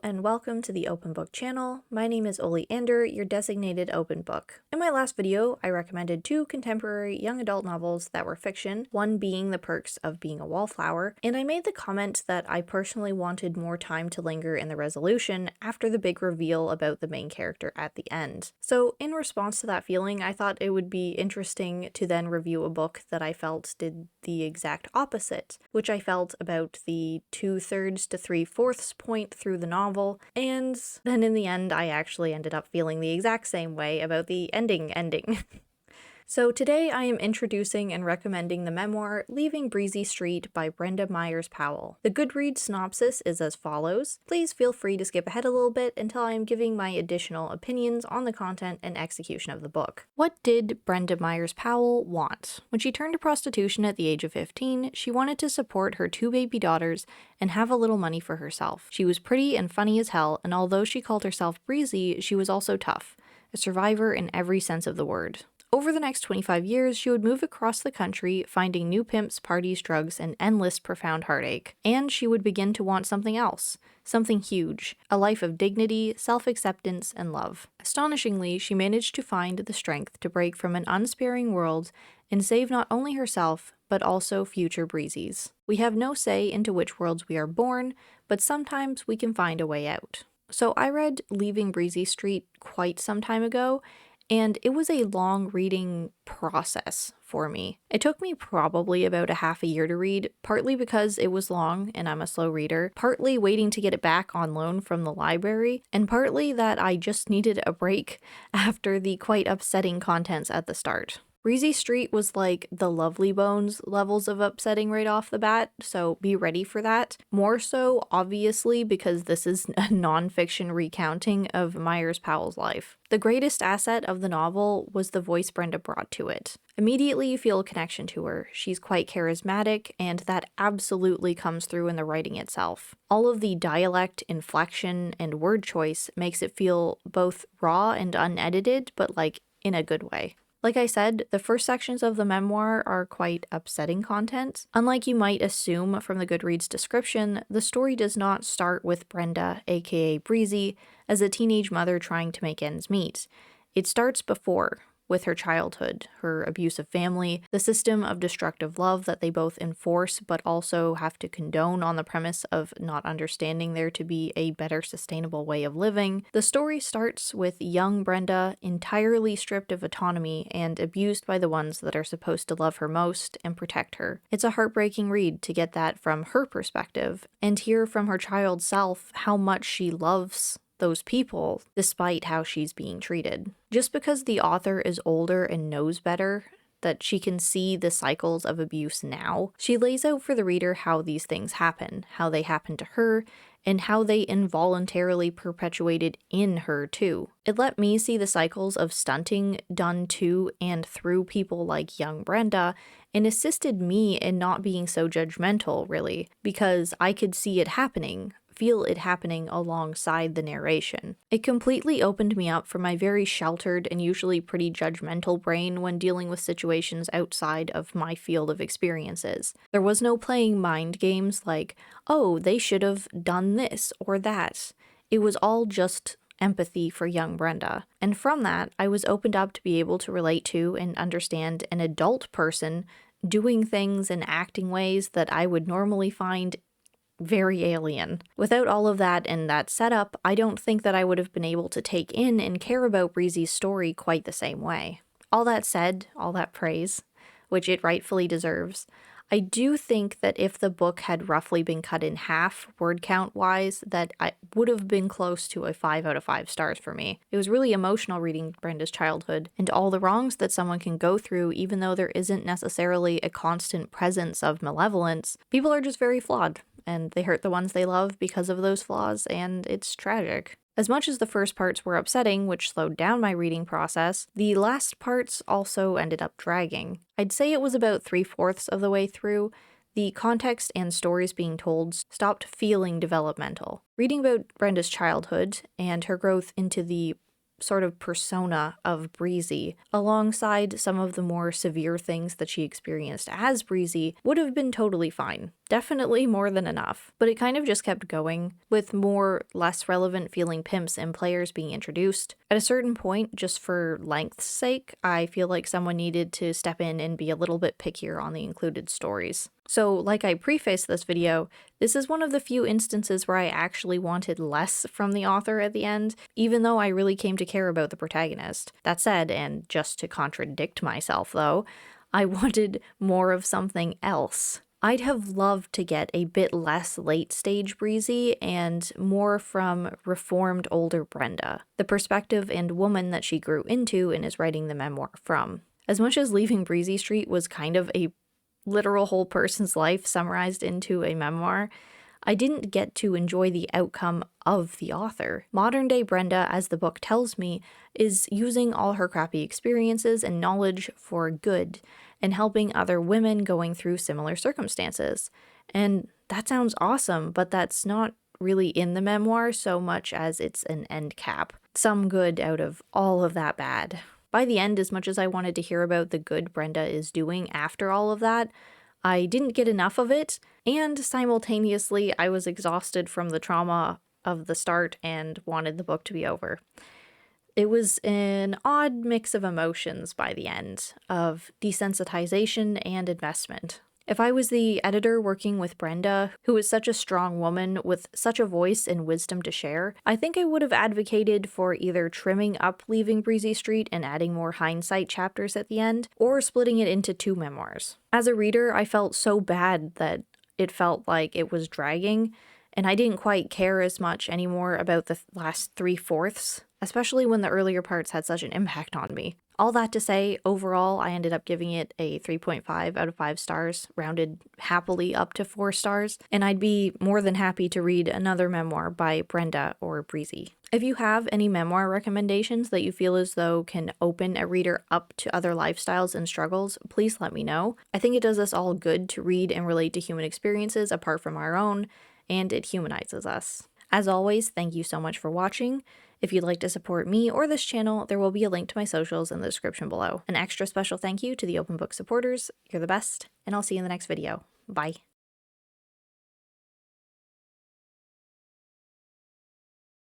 and welcome to the Open Book channel. My name is Ollie, your designated open book. In my last video, I recommended two contemporary young adult novels that were fiction, one being The Perks of Being a Wallflower, and I made the comment that I personally wanted more time to linger in the resolution after the big reveal about the main character at the end. So in response to that feeling, I thought it would be interesting to then review a book that I felt did the exact opposite, which I felt about the 2/3 to 3/4 point through the novel, and then in the end I actually ended up feeling the exact same way about the ending. So today I am introducing and recommending the memoir Leaving Breezy Street by Brenda Myers-Powell. The Goodreads synopsis is as follows. Please feel free to skip ahead a little bit until I am giving my additional opinions on the content and execution of the book. What did Brenda Myers-Powell want? When she turned to prostitution at the age of 15, she wanted to support her 2 baby daughters and have a little money for herself. She was pretty and funny as hell, and although she called herself breezy, she was also tough, a survivor in every sense of the word. Over the next 25 years, she would move across the country, finding new pimps, parties, drugs, and endless profound heartache. And she would begin to want something else, something huge, a life of dignity, self-acceptance, and love. Astonishingly, she managed to find the strength to break from an unsparing world and save not only herself, but also future breezies. We have no say into which worlds we are born, but sometimes we can find a way out. So I read Leaving Breezy Street quite some time ago, and it was a long reading process for me. It took me probably about a half a year to read, partly because it was long and I'm a slow reader, partly waiting to get it back on loan from the library, and partly that I just needed a break after the quite upsetting contents at the start. Breezy Street was like the Lovely Bones levels of upsetting right off the bat, so be ready for that. More so, obviously, because this is a non-fiction recounting of Myers-Powell's life. The greatest asset of the novel was the voice Brenda brought to it. Immediately you feel a connection to her. She's quite charismatic, and that absolutely comes through in the writing itself. All of the dialect, inflection, and word choice makes it feel both raw and unedited, but like in a good way. Like I said, the first sections of the memoir are quite upsetting content. Unlike you might assume from the Goodreads description, the story does not start with Brenda, aka Breezy, as a teenage mother trying to make ends meet. It starts before, with her childhood, her abusive family, the system of destructive love that they both enforce but also have to condone on the premise of not understanding there to be a better sustainable way of living. The story starts with young Brenda entirely stripped of autonomy and abused by the ones that are supposed to love her most and protect her. It's a heartbreaking read to get that from her perspective and hear from her child self how much she loves those people despite how she's being treated. Just because the author is older and knows better, that she can see the cycles of abuse now, she lays out for the reader how these things happen, how they happen to her, and how they involuntarily perpetuated in her too. It let me see the cycles of stunting done to and through people like young Brenda, and assisted me in not being so judgmental, really, because I could see it happening, feel it happening alongside the narration. It completely opened me up for my very sheltered and usually pretty judgmental brain when dealing with situations outside of my field of experiences. There was no playing mind games like, oh, they should have done this or that. It was all just empathy for young Brenda. And from that, I was opened up to be able to relate to and understand an adult person doing things and acting ways that I would normally find very alien. Without all of that and that setup, I don't think that I would have been able to take in and care about Breezy's story quite the same way. All that said, all that praise, which it rightfully deserves, I do think that if the book had roughly been cut in half, word count wise, that I would have been close to a 5 out of 5 stars for me. It was really emotional reading Brenda's childhood and all the wrongs that someone can go through even though there isn't necessarily a constant presence of malevolence. People are just very flawed, and they hurt the ones they love because of those flaws, and it's tragic. As much as the first parts were upsetting, which slowed down my reading process, the last parts also ended up dragging. I'd say it was about 3/4 of the way through. The context and stories being told stopped feeling developmental. Reading about Brenda's childhood and her growth into the sort of persona of Breezy, alongside some of the more severe things that she experienced as Breezy, would have been totally fine. Definitely more than enough. But it kind of just kept going, with more less relevant feeling pimps and players being introduced. At a certain point, just for length's sake, I feel like someone needed to step in and be a little bit pickier on the included stories. So, like I prefaced this video, this is one of the few instances where I actually wanted less from the author at the end, even though I really came to care about the protagonist. That said, and just to contradict myself though, I wanted more of something else. I'd have loved to get a bit less late-stage Breezy and more from reformed older Brenda, the perspective and woman that she grew into and is writing the memoir from. As much as leaving Breezy Street was kind of a literal whole person's life summarized into a memoir, I didn't get to enjoy the outcome of the author. Modern day Brenda, as the book tells me, is using all her crappy experiences and knowledge for good and helping other women going through similar circumstances. And that sounds awesome, but that's not really in the memoir so much as it's an end cap. Some good out of all of that bad. By the end, as much as I wanted to hear about the good Brenda is doing after all of that, I didn't get enough of it, and simultaneously I was exhausted from the trauma of the start and wanted the book to be over. It was an odd mix of emotions by the end, of desensitization and investment. If I was the editor working with Brenda, who is such a strong woman with such a voice and wisdom to share, I think I would have advocated for either trimming up Leaving Breezy Street and adding more hindsight chapters at the end, or splitting it into 2 memoirs. As a reader, I felt so bad that it felt like it was dragging, and I didn't quite care as much anymore about the last 3/4, especially when the earlier parts had such an impact on me. All that to say, overall, I ended up giving it a 3.5 out of 5 stars, rounded happily up to 4 stars, and I'd be more than happy to read another memoir by Brenda or Breezy. If you have any memoir recommendations that you feel as though can open a reader up to other lifestyles and struggles, please let me know. I think it does us all good to read and relate to human experiences apart from our own, and it humanizes us. As always, thank you so much for watching. If you'd like to support me or this channel, there will be a link to my socials in the description below. An extra special thank you to the Open Book supporters. You're the best, and I'll see you in the next video. Bye.